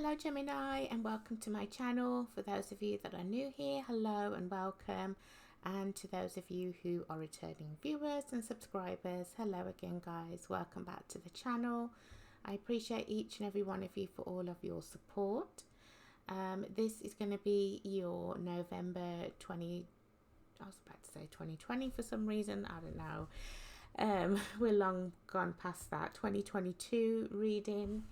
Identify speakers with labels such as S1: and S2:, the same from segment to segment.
S1: Hello Gemini, and welcome to my channel. For those of you that are new here, hello and welcome, and to those of you who are returning viewers and subscribers, hello again guys, welcome back to the channel. I appreciate each and every one of you for all of your support. This is going to be your November 2020 for some reason, I don't know. We're long gone past that. 2022 reading.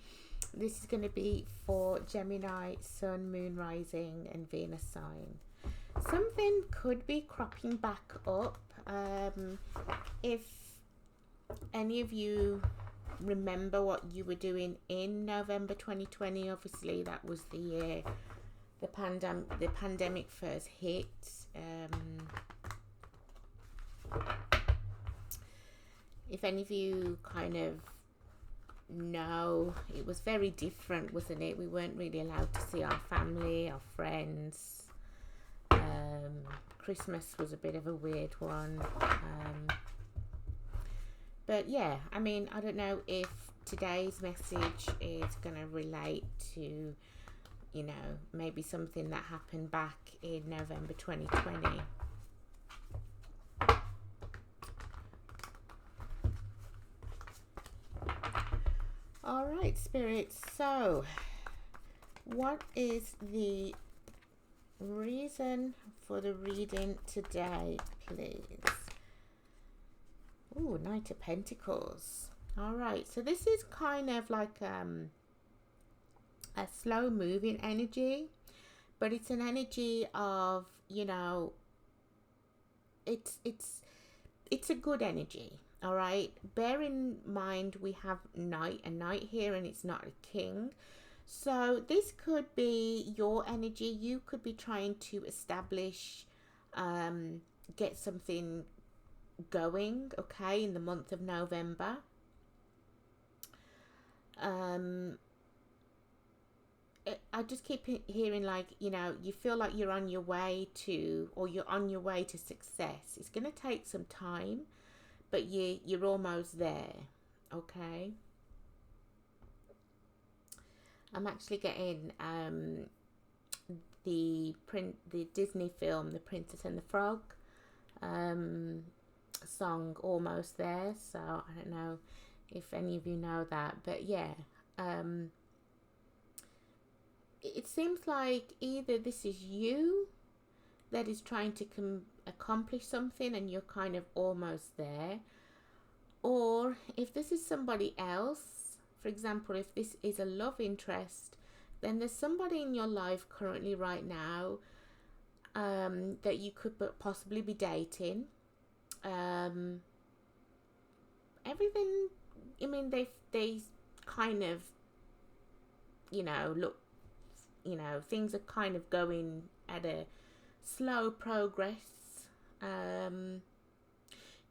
S1: This is going to be for Gemini, Sun, Moon, Rising and Venus sign. Something could be cropping back up. If any of you remember what you were doing in November 2020, obviously that was the year the pandemic first hit. If any of you kind of know, it was very different, wasn't it? We weren't really allowed to see our family, our friends. Christmas was a bit of a weird one. But yeah, I mean, I don't know if today's message is going to relate to, you know, maybe something that happened back in November 2020. All right, spirits, so what is the reason for the reading today, please? Ooh, Knight of Pentacles. All right, so this is kind of like a slow moving energy, but it's an energy of, you know, it's a good energy. All right, bear in mind we have a knight here, and it's not a king. So this could be your energy. You could be trying to establish, get something going, okay, in the month of November. I just keep hearing, like, you know, you feel like you're on your way to, or you're on your way to success. It's going to take some time, but you're almost there, okay? I'm actually getting the Disney film, The Princess and the Frog song, Almost There. So I don't know if any of you know that, but yeah, it seems like either this is you that is trying to accomplish something and you're kind of almost there, or if this is somebody else, for example, if this is a love interest, then there's somebody in your life currently right now that you could possibly be dating. Everything, I mean, they kind of, you know, look, you know, things are kind of going at a slow progress.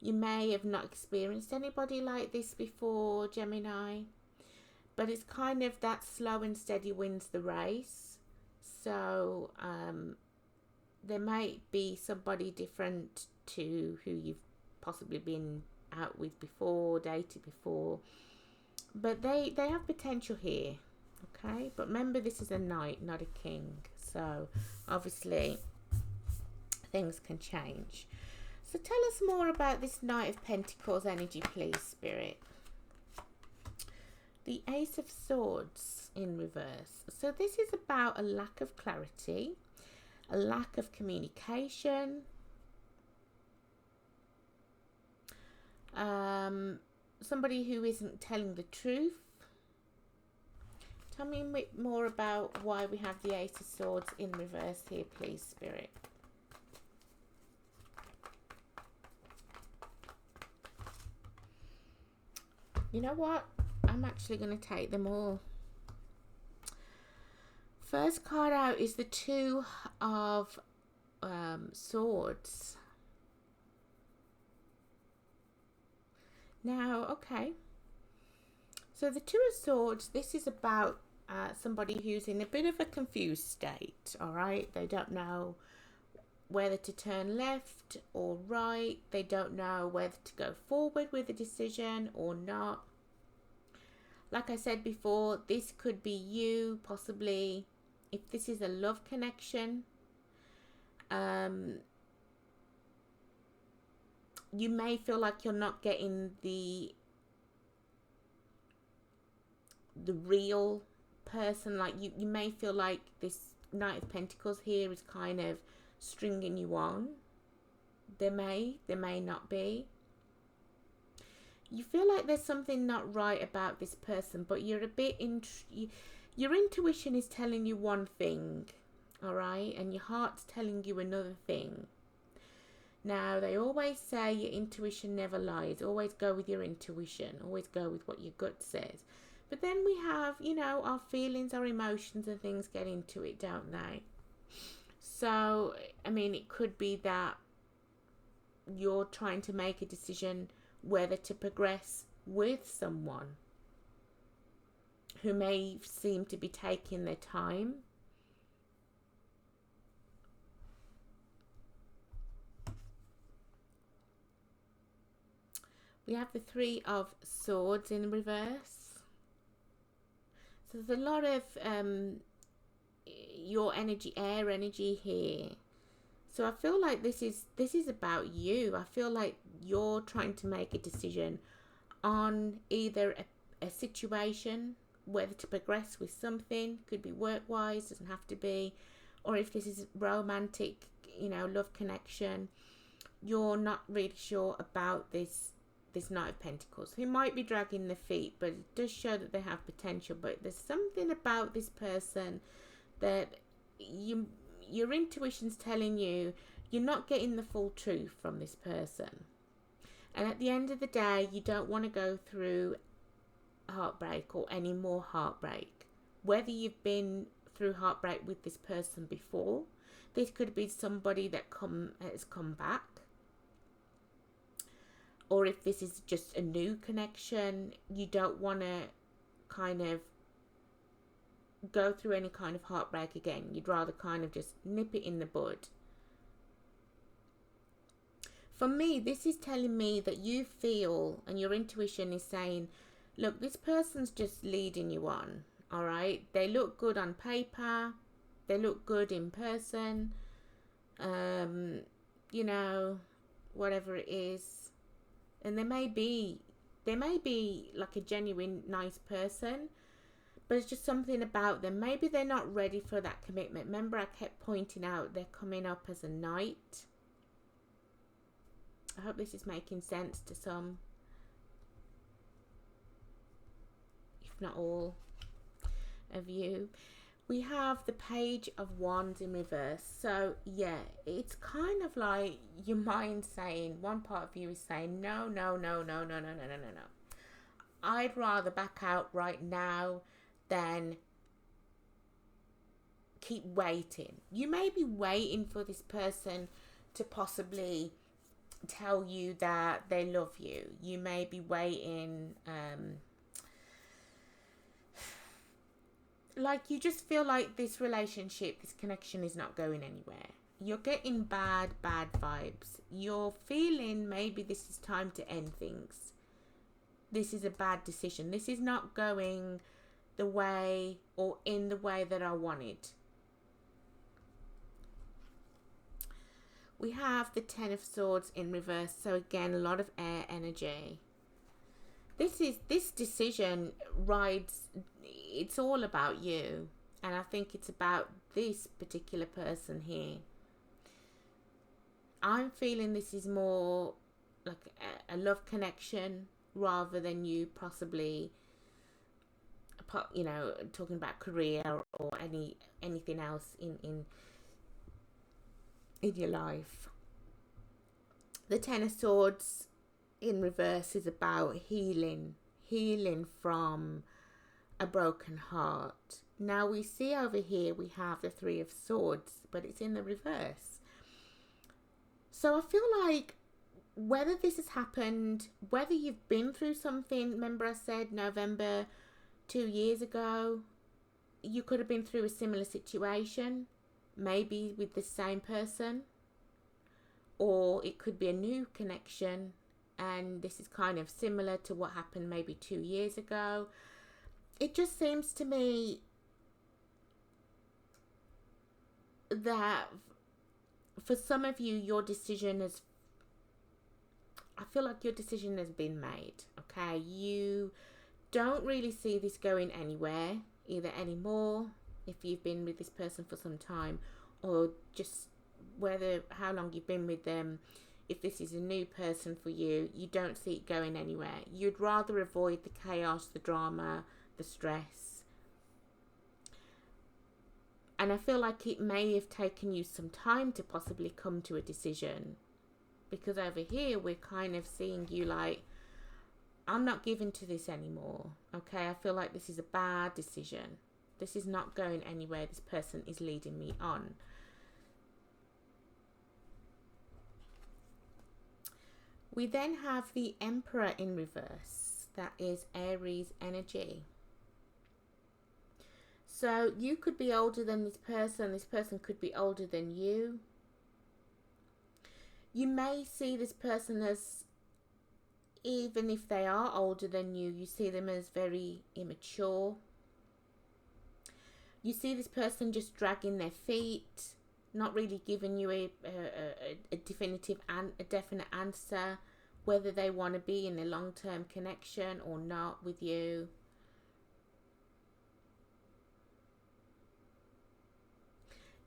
S1: You may have not experienced anybody like this before, Gemini, but it's kind of that slow and steady wins the race. So there might be somebody different to who you've possibly been out with before, dated before, but they have potential here, okay? But remember, this is a knight, not a king, so obviously things can change. So tell us more about this Knight of Pentacles energy, please, Spirit. The Ace of Swords in reverse. So this is about a lack of clarity, a lack of communication. Somebody who isn't telling the truth. Tell me a bit more about why we have the Ace of Swords in reverse here, please, Spirit. You know what? I'm actually going to take them all. First card out is the Two of Swords. Now, okay. So the Two of Swords, this is about somebody who's in a bit of a confused state, all right? They don't know whether to turn left or right. They don't know whether to go forward with a decision or not. Like I said before, this could be you, possibly, if this is a love connection. You may feel like you're not getting the real person. Like you may feel like this Knight of Pentacles here is kind of stringing you on. There may not be. You feel like there's something not right about this person, but you're a bit your intuition is telling you one thing, all right, and your heart's telling you another thing. Now, they always say your intuition never lies. Always go with your intuition. Always go with what your gut says. But then we have, you know, our feelings, our emotions and things get into it, don't they? So, I mean, it could be that you're trying to make a decision whether to progress with someone who may seem to be taking their time. We have the Three of Swords in reverse. So there's a lot of your energy, air energy here. So I feel like this is about you. I feel like you're trying to make a decision on either a situation, whether to progress with something, could be work-wise, doesn't have to be, or if this is romantic, you know, love connection. You're not really sure about this Knight of Pentacles. He might be dragging their feet, but it does show that they have potential. But there's something about this person that your intuition's telling you you're not getting the full truth from this person. And at the end of the day, you don't want to go through heartbreak or any more heartbreak. Whether you've been through heartbreak with this person before, this could be somebody that has come back, or if this is just a new connection, you don't want to kind of go through any kind of heartbreak again. You'd rather kind of just nip it in the bud. For me, this is telling me that you feel, and your intuition is saying, look, this person's just leading you on, all right? They look good on paper. They look good in person. You know, whatever it is. And they may be like a genuine nice person, but it's just something about them. Maybe they're not ready for that commitment. Remember, I kept pointing out they're coming up as a knight. I hope this is making sense to some, if not all of you. We have the Page of Wands in reverse. So yeah, it's kind of like your mind saying, one part of you is saying, no, no, no, no, no, no, no, no, no, no. I'd rather back out right now than keep waiting. You may be waiting for this person to possibly tell you that they love you. You may be waiting, like you just feel like this relationship, this connection is not going anywhere. You're getting bad vibes. You're feeling maybe this is time to end things. This is a bad decision. This is not going the way or in the way that I wanted. We have the Ten of Swords in reverse. So again, a lot of air energy. This decision rides, it's all about you. And I think it's about this particular person here. I'm feeling this is more like a love connection rather than you possibly, you know, talking about career or anything else in your life. The Ten of Swords in reverse is about healing from a broken heart. Now we see over here we have the Three of Swords, but it's in the reverse. So I feel like whether this has happened, whether you've been through something, remember I said November 2 years ago, you could have been through a similar situation, maybe with the same person, or it could be a new connection and this is kind of similar to what happened maybe 2 years ago. it just seems to me that for some of you, I feel like your decision has been made. Okay, you don't really see this going anywhere either anymore if you've been with this person for some time, or just how long you've been with them. If this is a new person for you, you don't see it going anywhere. You'd rather avoid the chaos, the drama, the stress. And I feel like it may have taken you some time to possibly come to a decision, because over here we're kind of seeing you like, I'm not giving to this anymore. Okay, I feel like this is a bad decision. This is not going anywhere. This person is leading me on. We then have the Emperor in reverse. That is Aries energy. So you could be older than this person. This person could be older than you. You may see this person as, even if they are older than you see them as very immature. You see this person just dragging their feet, not really giving you a definitive and a definite answer whether they want to be in a long-term connection or not with you.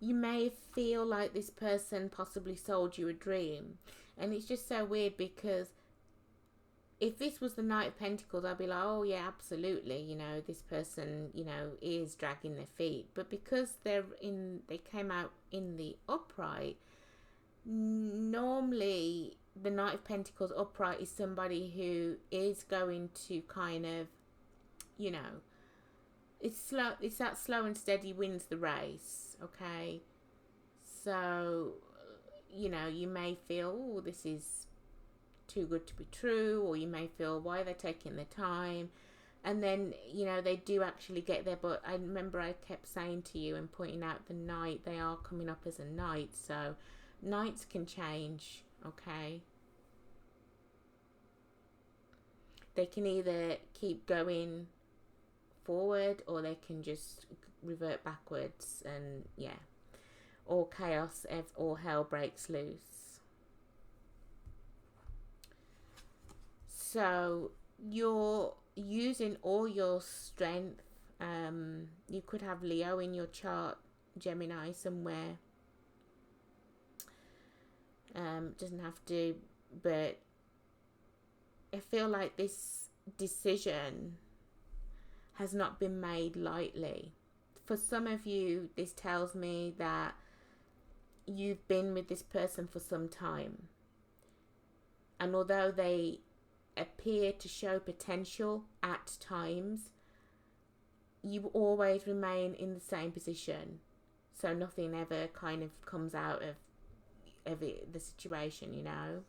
S1: You may feel like this person possibly sold you a dream, and it's just so weird, because if this was the Knight of Pentacles, I'd be like, oh yeah, absolutely, you know, this person, you know, is dragging their feet. But because they came out in the upright, normally the Knight of Pentacles upright is somebody who is going to kind of, you know, it's that slow and steady wins the race. Okay, so, you know, you may feel, oh, this is too good to be true, or you may feel, why are they taking their time? And then, you know, they do actually get there. But I remember I kept saying to you and pointing out the Knight, they are coming up as a Knight, so Knights can change. Okay, they can either keep going forward, or they can just revert backwards, and yeah, or chaos, or hell breaks loose. So you're using all your strength. You could have Leo in your chart, Gemini somewhere. Doesn't have to, but I feel like this decision has not been made lightly. For some of you, this tells me that you've been with this person for some time, and although they appear to show potential at times, you always remain in the same position, so nothing ever kind of comes out of the situation, you know,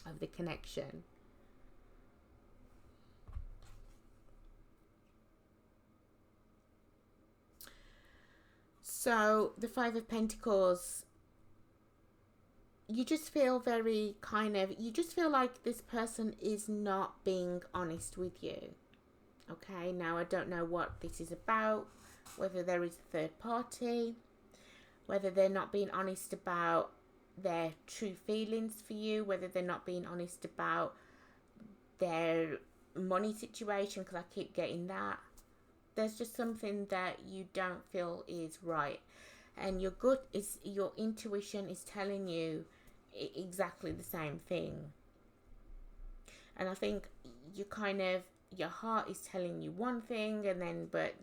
S1: of the connection. So the Five of Pentacles, you just feel you just feel like this person is not being honest with you. Okay, now I don't know what this is about, whether there is a third party, whether they're not being honest about their true feelings for you, whether they're not being honest about their money situation, because I keep getting that. There's just something that you don't feel is right, and your intuition is telling you exactly the same thing. And I think your heart is telling you one thing, but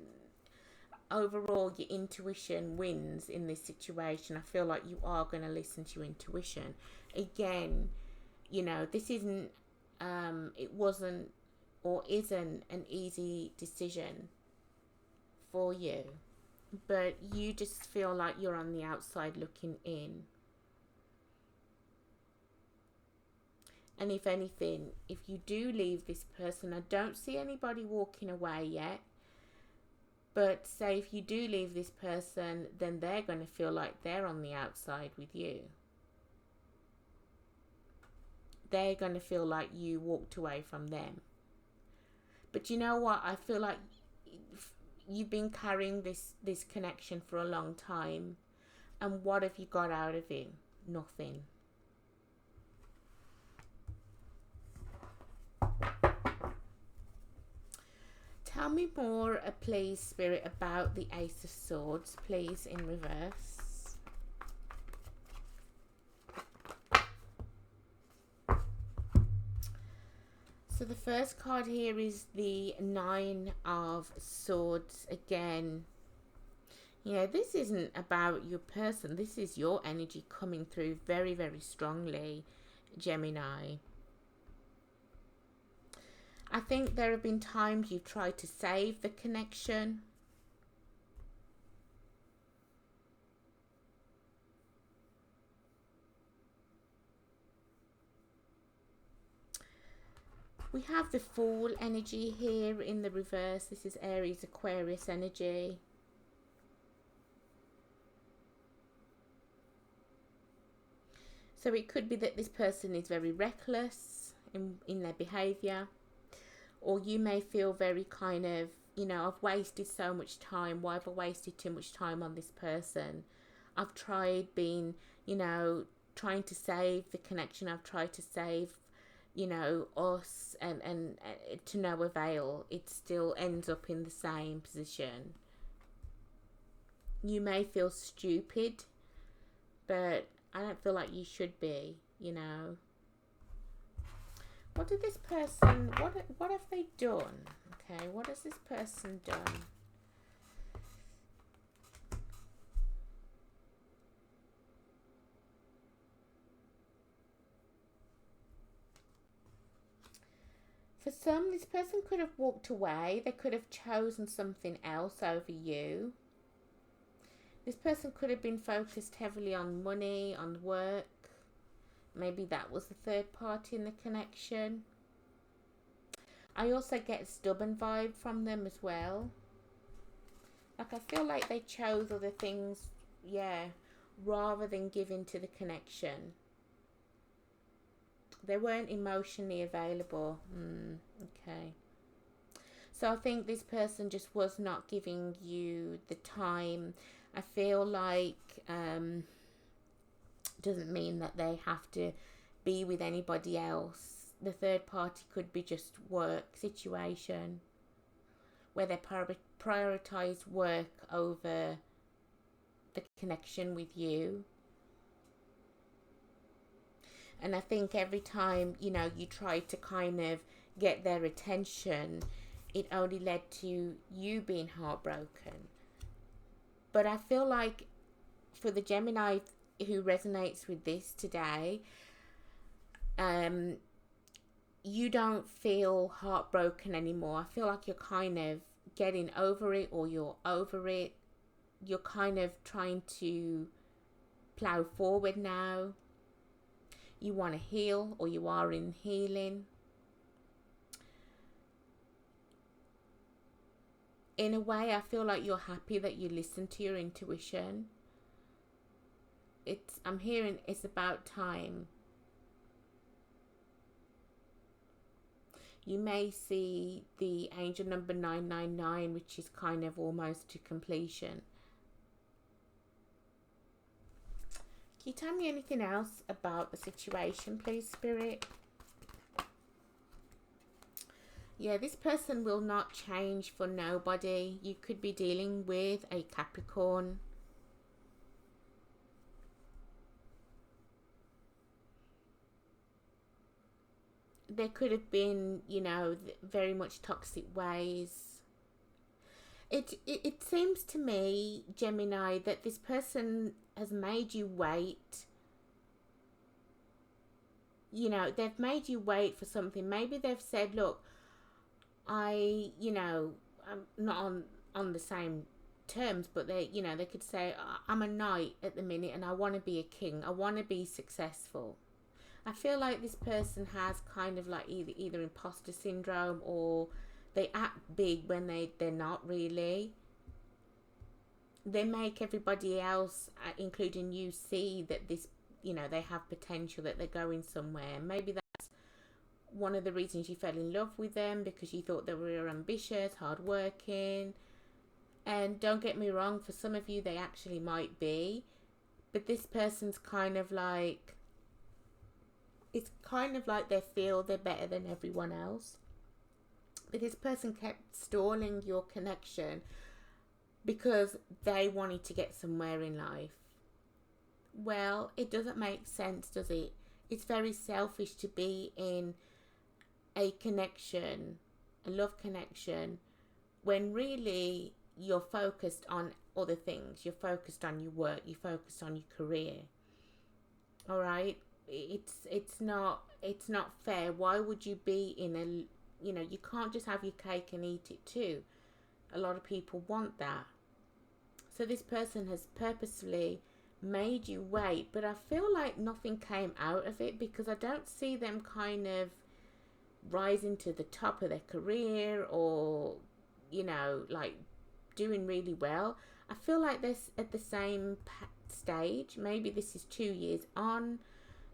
S1: overall your intuition wins in this situation. I feel like you are going to listen to your intuition. Again, you know, this isn't it wasn't or isn't an easy decision for you, but you just feel like you're on the outside looking in. And if anything, if you do leave this person, I don't see anybody walking away yet, but say if you do leave this person, then they're going to feel like they're on the outside with you. They're going to feel like you walked away from them. But you know what? I feel like you've been carrying this connection for a long time, and what have you got out of it? Nothing. Tell me more, please, Spirit, about the Ace of Swords, please, in reverse. So the first card here is the Nine of Swords again. Yeah, this isn't about your person. This is your energy coming through very, very strongly, Gemini. I think there have been times you've tried to save the connection. We have the Fool energy here in the reverse. This is Aries, Aquarius energy. So it could be that this person is very reckless in their behaviour. Or you may feel very kind of, you know, I've wasted so much time. Why have I wasted too much time on this person? I've tried being, you know, trying to save the connection. I've tried to save, you know, us, and to no avail. It still ends up in the same position. You may feel stupid, but I don't feel like you should be, you know. What did this person, what have they done? Okay, what has this person done? For some, this person could have walked away. They could have chosen something else over you. This person could have been focused heavily on money, on work. Maybe that was the third party in the connection. I also get a stubborn vibe from them as well. Like, I feel like they chose other things, yeah, rather than giving to the connection. They weren't emotionally available. Okay. So I think this person just was not giving you the time. I feel like doesn't mean that they have to be with anybody else. The third party could be just work situation where they prioritize work over the connection with you. And I think every time, you know, you try to kind of get their attention, it only led to you being heartbroken. But I feel like for the Gemini who resonates with this today, you don't feel heartbroken anymore. I feel like you're kind of getting over it, or you're over it. You're kind of trying to plow forward now. You want to heal, or you are in healing. In a way, I feel like you're happy that you listen to your intuition. I'm hearing it's about time. You may see the angel number 999, which is kind of almost to completion. Can you tell me anything else about the situation, please, Spirit? Yeah, this person will not change for nobody. You could be dealing with a Capricorn. There could have been, you know, very much toxic ways. It seems to me, Gemini, that this person has made you wait. You know, they've made you wait for something. Maybe they've said, look, I'm not on the same terms, but they, you know, they could say, I'm a knight at the minute and I want to be a king. I want to be successful. I feel like this person has kind of like either imposter syndrome, or they act big when they're not really. They make everybody else, including you, see that this, you know, they have potential, that they're going somewhere. Maybe that's one of the reasons you fell in love with them, because you thought they were ambitious, hardworking. And don't get me wrong, for some of you they actually might be, but this person's kind of like, it's kind of like they feel they're better than everyone else. But this person kept stalling your connection because they wanted to get somewhere in life. Well, it doesn't make sense, does it? It's very selfish to be in a connection, a love connection, when really you're focused on other things. You're focused on your work, you're focused on your career. All right? It's not fair. Why would you be in a, you can't just have your cake and eat it too. A lot of people want that. So this person has purposefully made you wait, but I feel like nothing came out of it, because I don't see them kind of rising to the top of their career, or like doing really well. I feel like they're at the same stage. Maybe this is 2 years on.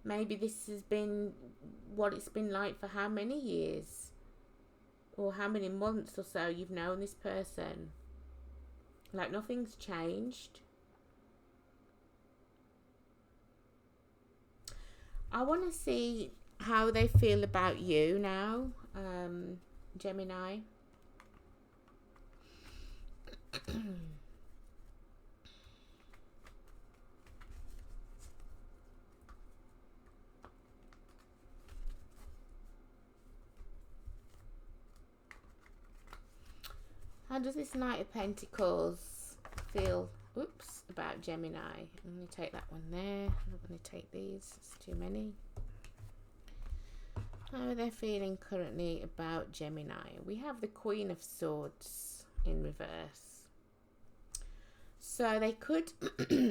S1: Maybe this has been what it's been like for how many years, or how many months or so you've known this person. Like nothing's changed. I want to see how they feel about you now, Gemini. How does this Knight of Pentacles feel, about Gemini? I'm going to take that one there. I'm going to take these. It's too many. How are they feeling currently about Gemini? We have the Queen of Swords in reverse. So they could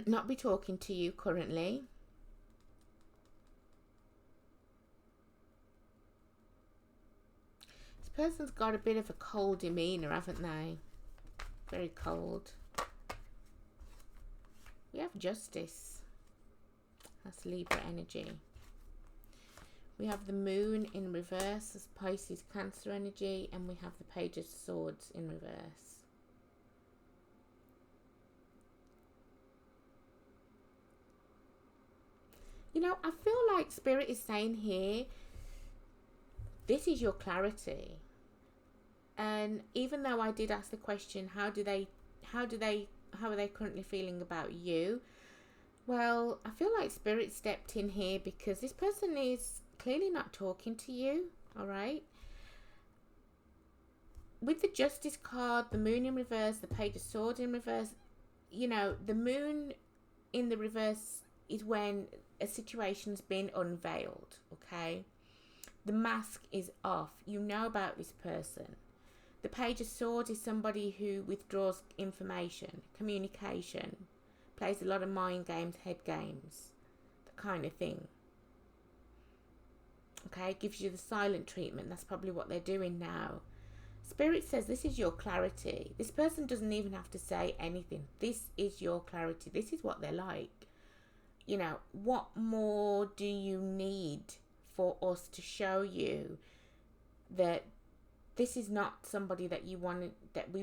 S1: not be talking to you currently. This person's got a bit of a cold demeanor, haven't they? Very cold. We have Justice. That's Libra energy. We have the Moon in reverse as Pisces, Cancer energy, and we have the Page of Swords in reverse. I feel like Spirit is saying here, this is your clarity. And even though I did ask the question, how are they currently feeling about you? Well, I feel like Spirit stepped in here because this person is clearly not talking to you. All right. With the Justice card, the Moon in reverse, the Page of Swords in reverse, the Moon in the reverse is when a situation's been unveiled. Okay. The mask is off. You know about this person. The Page of Swords is somebody who withdraws information, communication, plays a lot of mind games, head games, that kind of thing. Okay, gives you the silent treatment. That's probably what they're doing now. Spirit says this is your clarity. This person doesn't even have to say anything. This is your clarity. This is what they're like. What more do you need for us to show you that this is not somebody that we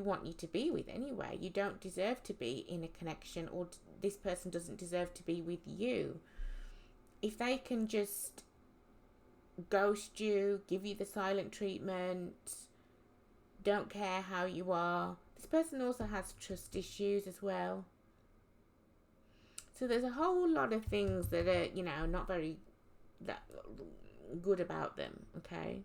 S1: want you to be with anyway? You don't deserve to be in a connection, or this person doesn't deserve to be with you. If they can just ghost you, give you the silent treatment, don't care how you are. This person also has trust issues as well. So there's a whole lot of things that are, not very that good about them, okay?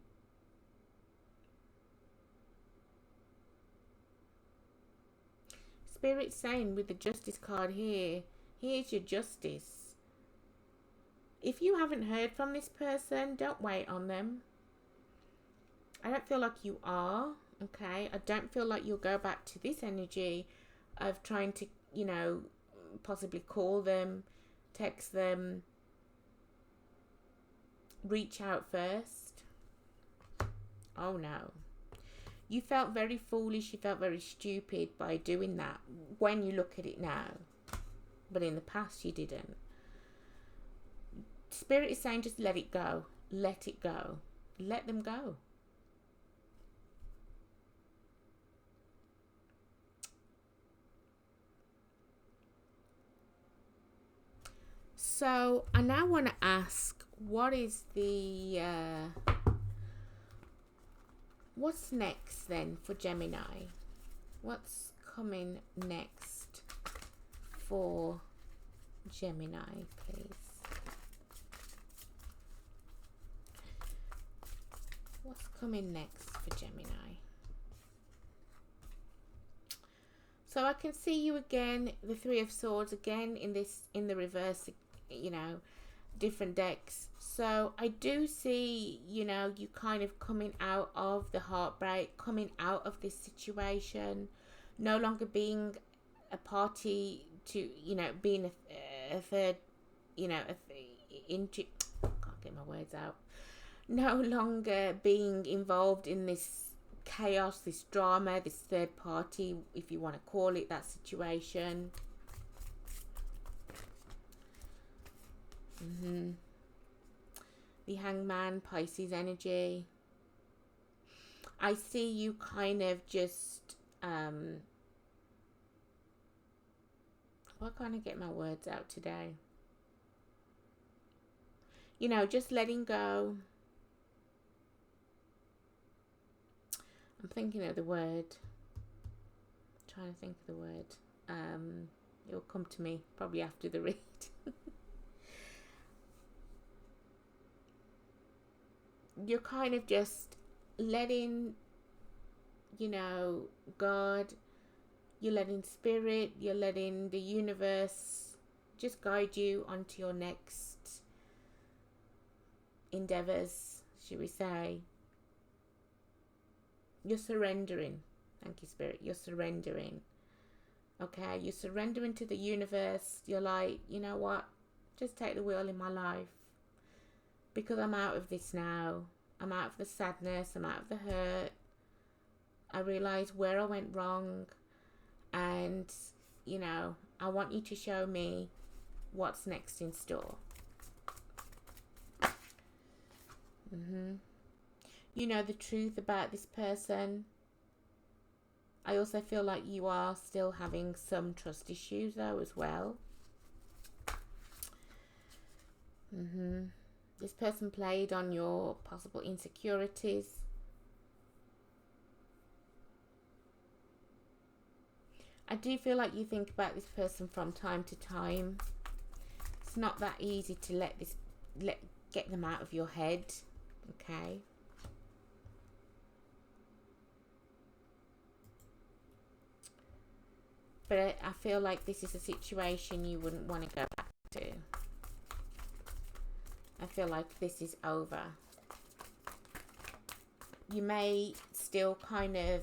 S1: Spirit's saying with the Justice card here, here's your justice. If you haven't heard from this person, don't wait on them. I don't feel like you are, okay? I don't feel like you'll go back to this energy of trying to, possibly call them, text them, reach out first. Oh no. You felt very foolish, you felt very stupid by doing that when you look at it now. But in the past you didn't. Spirit is saying just let it go. Let it go. let them go. So I now want to ask, what is the what's next then for Gemini? What's coming next for Gemini, please? What's coming next for Gemini? So I can see you again, the Three of Swords again in the reverse, you know, different decks. So I do see, you know, you kind of coming out of the heartbreak, coming out of this situation, no longer being a party to, you know, being a third, you know, into, can't get my words out, no longer being involved in this chaos, this drama, this third party, if you want to call it that situation. The Hangman, Pisces energy. I see you kind of just why can't I get my words out today? You know, just letting go. I'm thinking of the word. I'm trying to think of the word. It will come to me probably after the read. You're kind of just letting, you know, God, you're letting spirit, you're letting the universe just guide you onto your next endeavors, should we say. You're surrendering. Thank you, Spirit. You're surrendering. Okay, you're surrendering to the universe. You're like, you know what? Just take the wheel in my life. Because I'm out of this now. I'm out of the sadness. I'm out of the hurt. I realise where I went wrong. And, you know, I want you to show me what's next in store. You know the truth about this person. I also feel like you are still having some trust issues though as well. This person played on your possible insecurities. I do feel like you think about this person from time to time. It's not that easy to get them out of your head. Okay. But I feel like this is a situation you wouldn't want to go back to. I feel like this is over. You may still kind of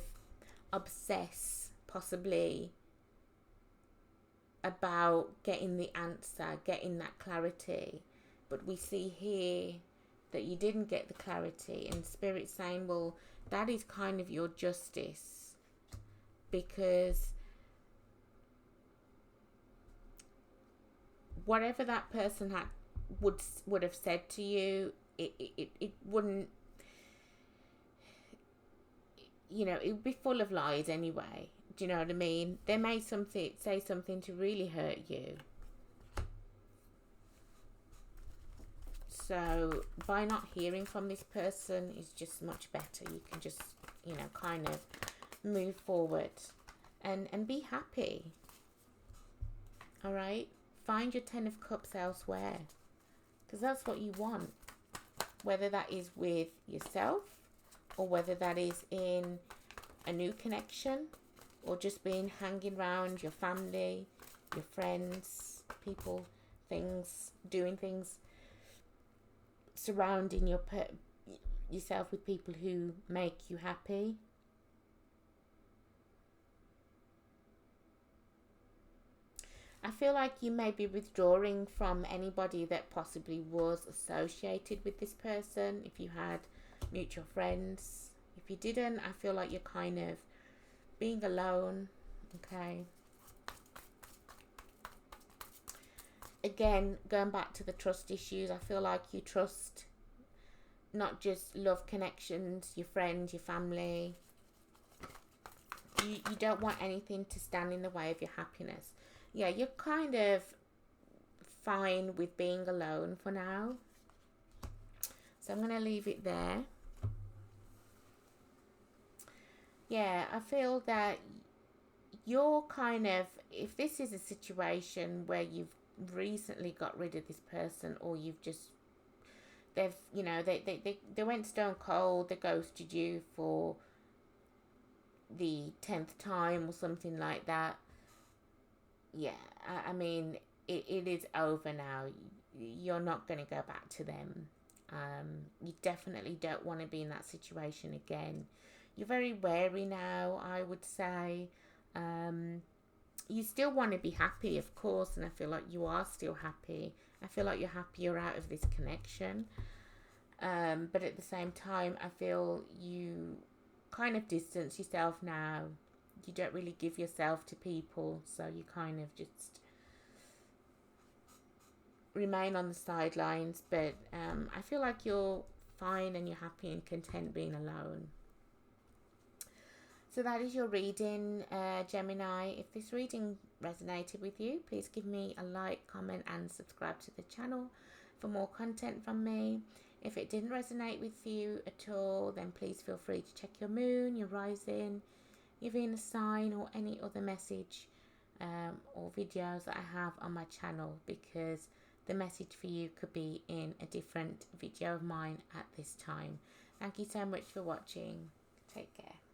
S1: obsess, possibly, about getting the answer, getting that clarity. But we see here that you didn't get the clarity. And Spirit's saying, well, that is kind of your justice. Because whatever that person would have said to you, it wouldn't, you know, it would be full of lies anyway. Do you know what I mean? They may say something to really hurt you. So by not hearing from this person is just much better. You can just, you know, kind of move forward and be happy. All right? Find your 10 of Cups elsewhere, because that's what you want, whether that is with yourself or whether that is in a new connection or just being hanging around your family, your friends, people, things, doing things, surrounding yourself with people who make you happy. I feel like you may be withdrawing from anybody that possibly was associated with this person, if you had mutual friends. If you didn't, I feel like you're kind of being alone. Okay. Again, going back to the trust issues, I feel like you trust not just love connections, your friends, your family. You don't want anything to stand in the way of your happiness. Yeah, you're kind of fine with being alone for now. So I'm going to leave it there. Yeah, I feel that you're kind of, if this is a situation where you've recently got rid of this person, or you've just, they've, you know, they went stone cold, they ghosted you for the 10th time or something like that. Yeah, I mean, it is over now. You're not going to go back to them. You definitely don't want to be in that situation again. You're very wary now, I would say. You still want to be happy, of course, and I feel like you are still happy. I feel like you're happy you're out of this connection. But at the same time, I feel you kind of distance yourself now. You don't really give yourself to people, so you kind of just remain on the sidelines. But I feel like you're fine and you're happy and content being alone. So that is your reading, Gemini. If this reading resonated with you, please give me a like, comment and subscribe to the channel for more content from me. If it didn't resonate with you at all, then please feel free to check your moon, your rising, your Venus sign, or any other message or videos that I have on my channel, because the message for you could be in a different video of mine at this time. Thank you so much for watching. Take care.